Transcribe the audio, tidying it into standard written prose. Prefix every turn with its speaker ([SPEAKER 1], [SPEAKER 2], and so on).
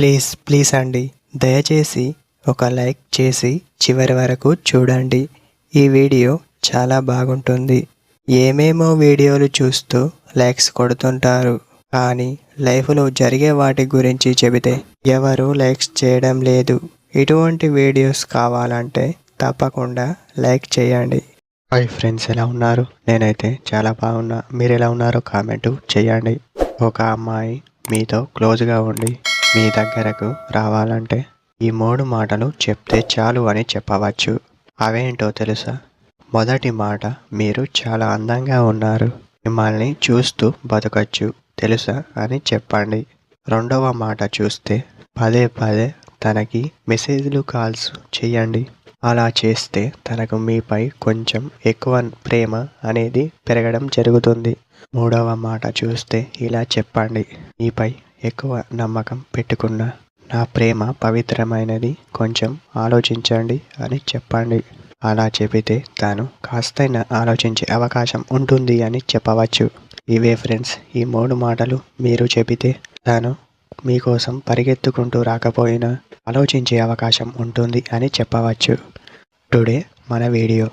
[SPEAKER 1] Please అండి, దయచేసి ఒక లైక్ చేసి చివరి వరకు చూడండి. ఈ వీడియో చాలా బాగుంటుంది. ఏమేమో వీడియోలు చూస్తూ లైక్స్ కొడుతుంటారు, కానీ లైఫ్లో జరిగే వాటి గురించి చెబితే ఎవరు లైక్స్ చేయడం లేదు. ఇటువంటి వీడియోస్ కావాలంటే తప్పకుండా లైక్ చేయండి. హాయ్ ఫ్రెండ్స్, ఎలా ఉన్నారు? నేనైతే చాలా బాగున్నా. మీరు ఎలా ఉన్నారో కామెంట్ చేయండి. ఒక అమ్మాయి మీతో క్లోజ్గా ఉండి మీ దగ్గరకు రావాలంటే ఈ 3 మాటలు చెప్తే చాలు అని చెప్పవచ్చు. అవేంటో తెలుసా? మొదటి మాట, మీరు చాలా అందంగా ఉన్నారు, మిమ్మల్ని చూస్తూ బతకచ్చు తెలుసా అని చెప్పండి. రెండవ మాట చూస్తే పదే పదే తనకి మెసేజ్లు కాల్స్ చేయండి. అలా చేస్తే తనకు మీపై కొంచెం ఎక్కువ ప్రేమ అనేది పెరగడం జరుగుతుంది. మూడవ మాట చూస్తే ఇలా చెప్పండి, మీపై ఎక్కువ నమ్మకం పెట్టుకున్న నా ప్రేమ పవిత్రమైనది, కొంచెం ఆలోచించండి అని చెప్పండి. అలా చెబితే తాను కాస్తైనా ఆలోచించే అవకాశం ఉంటుంది అని చెప్పవచ్చు. ఇవే ఫ్రెండ్స్, ఈ 3 మాటలు మీరు చెబితే తాను మీకోసం పరిగెత్తుకుంటూ రాకపోయినా ఆలోచించే అవకాశం ఉంటుంది అని చెప్పవచ్చు. టుడే మన వీడియో